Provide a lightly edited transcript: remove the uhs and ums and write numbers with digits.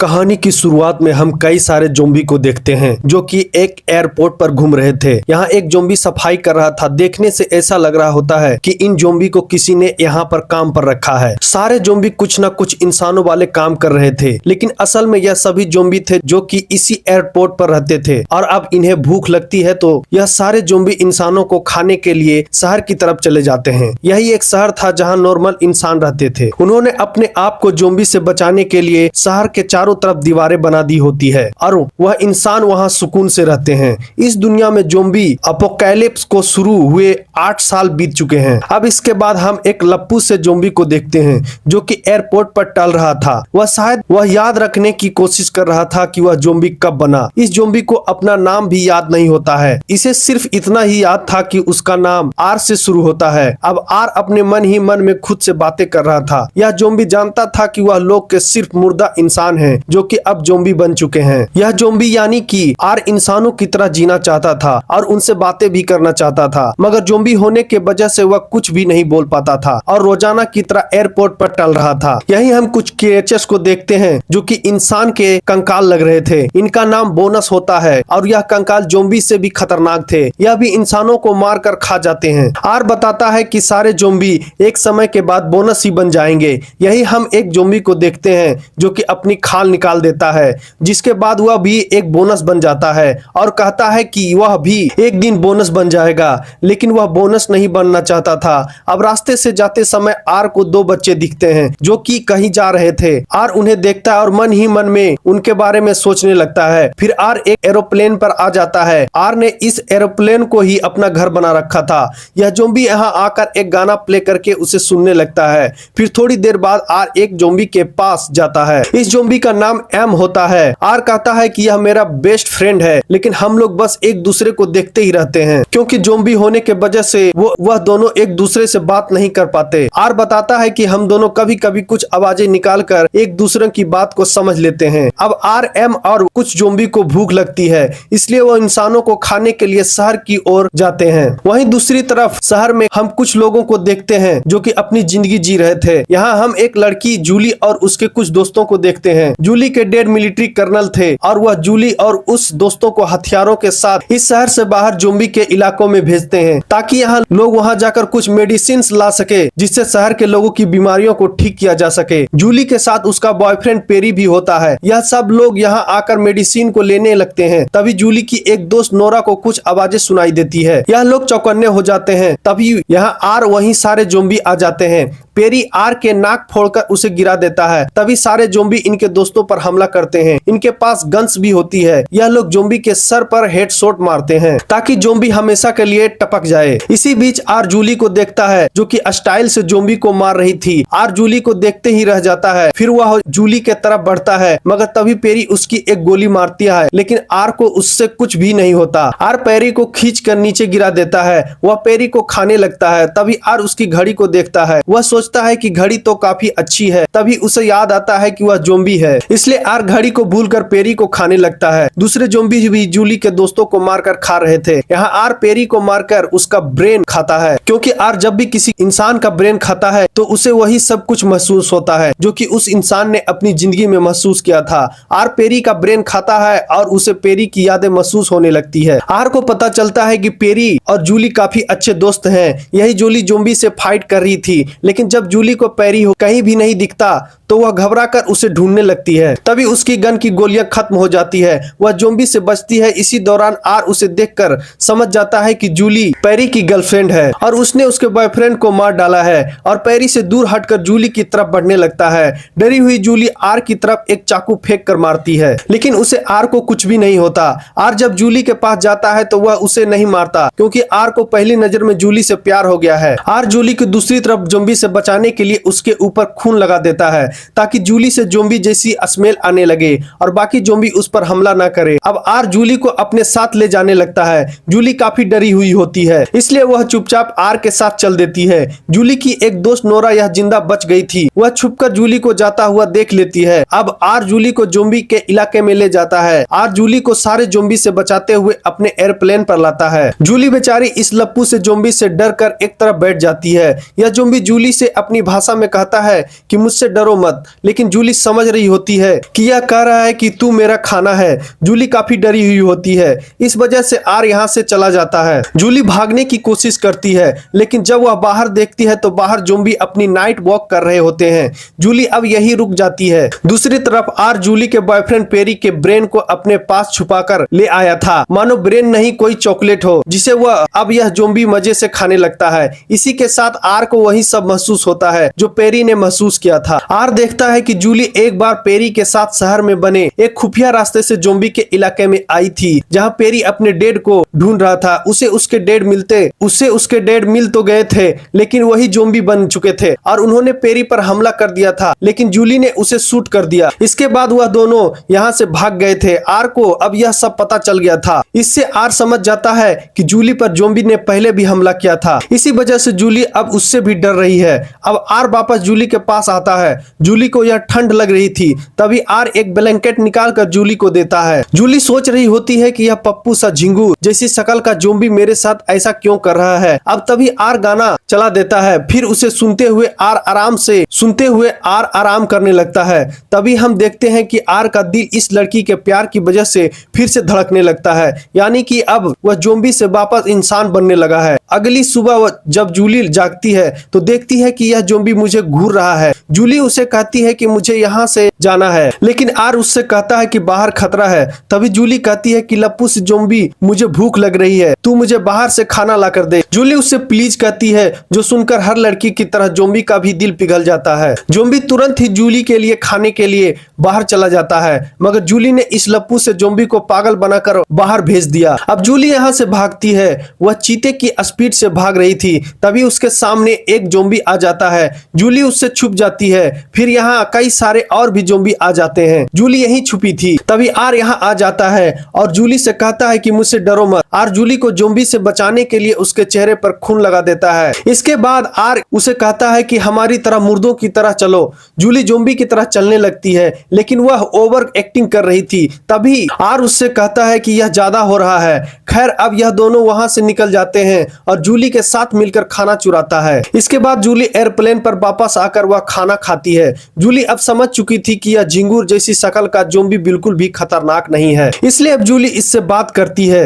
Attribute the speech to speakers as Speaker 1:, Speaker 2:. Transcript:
Speaker 1: कहानी की शुरुआत में हम कई सारे ज़ोंबी को देखते हैं जो कि एक एयरपोर्ट पर घूम रहे थे। यहाँ एक ज़ोंबी सफाई कर रहा था। देखने से ऐसा लग रहा होता है कि इन ज़ोंबी को किसी ने यहाँ पर काम पर रखा है। सारे ज़ोंबी कुछ न कुछ इंसानों वाले काम कर रहे थे, लेकिन असल में यह सभी ज़ोंबी थे जो कि इसी एयरपोर्ट पर रहते थे और अब इन्हें भूख लगती है तो यह सारे ज़ोंबी इंसानों को खाने के लिए शहर की तरफ चले जाते हैं। यही एक शहर था जहाँ नॉर्मल इंसान रहते थे। उन्होंने अपने आप को ज़ोंबी से बचाने के लिए शहर के चारों तरफ दीवारें बना दी होती है और वह इंसान वहां सुकून से रहते हैं। इस दुनिया में ज़ोंबी अपोकैलिप्स को शुरू हुए 8 साल बीत चुके हैं। अब इसके बाद हम एक लप्पू से ज़ोंबी को देखते हैं जो कि एयरपोर्ट पर टल रहा था। वह शायद याद रखने की कोशिश कर रहा था कि वह ज़ोंबी कब बना। इस ज़ोंबी को अपना नाम भी याद नहीं होता है। इसे सिर्फ इतना ही याद था कि उसका नाम आर से शुरू होता है। अब आर अपने मन ही मन में खुद से बातें कर रहा था। यह ज़ोंबी जानता था कि वह लोग के सिर्फ मुर्दा इंसान है जो कि अब ज़ोंबी बन चुके हैं। यह ज़ोंबी यानी कि आर इंसानों की तरह जीना चाहता था और उनसे बातें भी करना चाहता था, मगर ज़ोंबी होने के वजह से वह कुछ भी नहीं बोल पाता था और रोजाना की तरह एयरपोर्ट पर टल रहा था। यही हम कुछ क्रिएचर्स को देखते हैं जो कि इंसान के कंकाल लग रहे थे। इनका नाम बोनस होता है और यह कंकाल ज़ोंबी से भी खतरनाक थे। यह भी इंसानों को मार कर खा जाते हैं। आर बताता है कि सारे ज़ोंबी एक समय के बाद बोनस ही बन जाएंगे। यही हम एक ज़ोंबी को देखते हैं जो कि अपनी खाल निकाल देता है, जिसके बाद वह भी एक बोनस बन जाता है और कहता है कि वह भी एक दिन बोनस बन जाएगा, लेकिन वह बोनस नहीं बनना चाहता था। अब रास्ते से जाते समय आर को 2 बच्चे दिखते हैं जो कि कहीं जा रहे थे। आर उन्हें देखता है और मन ही मन में उनके बारे में सोचने लगता है। फिर आर एक एरोप्लेन पर आ जाता है। आर ने इस एरोप्लेन को ही अपना घर बना रखा था। यह ज़ोंबी यहाँ आकर एक गाना प्ले करके उसे सुनने लगता है। फिर थोड़ी देर बाद आर एक ज़ोंबी के पास जाता है। इस ज़ोंबी का नाम एम होता है। आर कहता है कि यह मेरा बेस्ट फ्रेंड है, लेकिन हम लोग बस एक दूसरे को देखते ही रहते हैं क्योंकि ज़ोंबी होने के वजह से वह दोनों एक दूसरे से बात नहीं कर पाते। आर बताता है कि हम दोनों कभी कभी कुछ आवाजें निकालकर एक दूसरे की बात को समझ लेते हैं। अब आर, एम और कुछ ज़ोंबी को भूख लगती है, इसलिए वो इंसानों को खाने के लिए शहर की ओर जाते हैं। वहीं दूसरी तरफ शहर में हम कुछ लोगों को देखते हैं जो कि अपनी जिंदगी जी रहे थे। यहाँ हम एक लड़की जूली और उसके कुछ दोस्तों को देखते हैं। जूली के डैड मिलिट्री कर्नल थे और वह जूली और उस दोस्तों को हथियारों के साथ इस शहर से बाहर ज़ोंबी के इलाकों में भेजते हैं ताकि यहाँ लोग वहां जाकर कुछ मेडिसिन ला सके जिससे शहर के लोगों की बीमारियों को ठीक किया जा सके। जूली के साथ उसका बॉयफ्रेंड पेरी भी होता है। यह सब लोग यहाँ आकर मेडिसिन को लेने लगते हैं। तभी जूली की एक दोस्त नोरा को कुछ आवाजें सुनाई देती है। यह लोग चौकन्ने हो जाते हैं। तभी यहाँ आर वहीं सारे ज़ोंबी आ जाते हैं। पेरी आर के नाक फोड़कर उसे गिरा देता है। तभी सारे ज़ोंबी इनके दोस्तों पर हमला करते हैं। इनके पास गन्स भी होती है। यह लोग ज़ोंबी के सर पर हेडशॉट मारते हैं ताकि ज़ोंबी हमेशा के लिए टपक जाए। इसी बीच आर जूली को देखता है जो कि स्टाइल से ज़ोंबी को मार रही थी। आर जूली को देखते ही रह जाता है। फिर वह जूली के तरफ बढ़ता है, मगर तभी पेरी उसकी एक गोली मारती है, लेकिन आर को उससे कुछ भी नहीं होता। आर पेरी को खींच कर नीचे गिरा देता है। वह पेरी को खाने लगता है। तभी आर उसकी घड़ी को देखता है। वह सोचता है कि घड़ी तो काफी अच्छी है। तभी उसे याद आता है कि वह ज़ोंबी है, इसलिए आर घड़ी को भूलकर पेरी को खाने लगता है। दूसरे ज़ोंबी भी जूली के दोस्तों को मारकर खा रहे थे। यहाँ आर पेरी को मारकर उसका ब्रेन खाता है, क्योंकि आर जब भी किसी इंसान का ब्रेन खाता है तो उसे वही सब कुछ महसूस होता है जो कि उस इंसान ने अपनी जिंदगी में महसूस किया था। आर पेरी का ब्रेन खाता है और उसे पेरी की यादें महसूस होने लगती है। आर को पता चलता है कि पेरी और जूली काफी अच्छे दोस्त हैं। यही जूली ज़ोंबी से फाइट कर रही थी, लेकिन जब जूली को पेरी कहीं भी नहीं दिखता तो वह घबराकर उसे ढूंढने लगती है। तभी उसकी गन की गोलियां खत्म हो जाती है। वह ज़ोंबी से बचती है। इसी दौरान आर उसे देखकर समझ जाता है कि जूली पेरी की गर्लफ्रेंड है और उसने उसके बॉयफ्रेंड को मार डाला है और पेरी से दूर हटकर जूली की तरफ बढ़ने लगता है। डरी हुई जूली आर की तरफ एक चाकू फेंक कर मारती है, लेकिन उसे आर को कुछ भी नहीं होता। आर जब जूली के पास जाता है तो वह उसे नहीं मारता, क्योंकि आर को पहली नजर में जूली से प्यार हो गया है। आर जूली को दूसरी तरफ ज़ोंबी से बचाने के लिए उसके ऊपर खून लगा देता है ताकि जूली से ज़ोंबी जैसी स्मेल आने लगे और बाकी ज़ोंबी उस पर हमला ना करे। अब आर जूली को अपने साथ ले जाने लगता है। जूली काफी डरी हुई होती है, इसलिए वह चुपचाप आर के साथ चल देती है। जूली की एक दोस्त नोरा यह जिंदा बच गई थी। वह छुपकर जूली को जाता हुआ देख लेती है। अब आर जूली को ज़ोंबी के इलाके में ले जाता है। आर जूली को सारे ज़ोंबी से बचाते हुए अपने एयरप्लेन पर लाता है। जूली बेचारी इस लप्पू से ज़ोंबी से डर कर एक तरफ बैठ जाती है। यह ज़ोंबी जूली से अपनी भाषा में कहता है कि मुझसे डरो मत, लेकिन जूली समझ रही होती है कि यह कह रहा है कि तू मेरा खाना है। जूली काफी डरी हुई होती है, इस वजह से आर यहाँ से चला जाता है। जूली भागने की कोशिश करती है, लेकिन जब वह बाहर देखती है तो बाहर ज़ॉम्बी अपनी नाइट वॉक कर रहे होते हैं। जूली अब यही रुक जाती है। दूसरी तरफ आर जूली के बॉयफ्रेंड पेरी के ब्रेन को अपने पास छुपाकर ले आया था, मानो ब्रेन नहीं कोई चॉकलेट हो जिसे वह अब यह ज़ॉम्बी मजे से खाने लगता है। इसी के साथ आर को वही सब महसूस होता है जो पेरी ने महसूस किया था। आर देखता है कि जूली एक बार पेरी के साथ शहर में बने एक खुफिया रास्ते से ज़ॉम्बी के इलाके में आई थी, जहां पेरी अपने डेड को ढूंढ रहा था। उसे उसके डेड मिल तो गए थे, लेकिन वही ज़ॉम्बी बन चुके थे और उन्होंने पेरी पर हमला कर दिया था, लेकिन जूली ने उसे शूट कर दिया। इसके बाद वह दोनों यहाँ से भाग गए थे। आर को अब यह सब पता चल गया था। इससे आर समझ जाता है कि जूली पर ज़ॉम्बी ने पहले भी हमला किया था। इसी वजह से जूली अब उससे भी डर रही है। अब आर वापस जूली के पास आता है। जूली को यह ठंड लग रही थी, तभी आर एक ब्लैंकेट निकाल कर जूली को देता है। जूली सोच रही होती है कि यह पप्पू सा झिंगू जैसी शकल का ज़ॉम्बी मेरे साथ ऐसा क्यों कर रहा है। अब तभी आर गाना चला देता है, फिर उसे सुनते हुए आर आराम करने लगता है। तभी हम देखते हैं कि आर का दिल इस लड़की के प्यार की वजह से फिर से धड़कने लगता है, यानी कि अब वह ज़ॉम्बी से वापस इंसान बनने लगा है। अगली सुबह जब जूली जागती है तो देखती है कि यह ज़ॉम्बी मुझे घूर रहा है। जूली उसे कहती है कि मुझे यहाँ से जाना है, लेकिन आर उससे कहता है कि बाहर खतरा है। तभी जूली कहती है कि लप्पू से ज़ॉम्बी मुझे भूख लग रही है, तू मुझे बाहर से खाना ला कर दे। जूली उससे प्लीज कहती है, जो सुनकर हर लड़की की तरह ज़ॉम्बी का भी दिल पिघल जाता है। ज़ॉम्बी तुरंत ही जूली के लिए खाने के लिए बाहर चला जाता है, मगर जूली ने इस लप्पू से ज़ॉम्बी को पागल बनाकर बाहर भेज दिया। अब जूली यहाँ से भागती है। वह चीते की स्पीड से भाग रही थी, तभी उसके सामने एक ज़ॉम्बी आ जाता है। जूली उससे छुप जाती है। फिर यहाँ कई सारे और भी ज़ॉम्बी आ जाते हैं। जूली यहीं छुपी थी, तभी आर यहाँ आ जाता है और जूली से कहता है कि मुझसे डरो मत। आर जूली को ज़ॉम्बी से बचाने के लिए उसके चेहरे पर खून लगा देता है। इसके बाद आर उसे कहता है कि हमारी तरह मुर्दों की तरह चलो। जूली ज़ॉम्बी की तरह चलने लगती है, लेकिन वह ओवर एक्टिंग कर रही थी। तभी आर उससे कहता है कि यह ज्यादा हो रहा है। खैर अब यह दोनों वहां से निकल जाते हैं और जूली के साथ मिलकर खाना चुराता है। इसके बाद जूली एयरप्लेन पर वापस आकर वह खाना खाती है। जूली अब समझ चुकी थी कि यह झिंगुर जैसी शकल का ज़ॉम्बी बिल्कुल भी खतरनाक नहीं है, इसलिए अब जूली इससे बात करती है।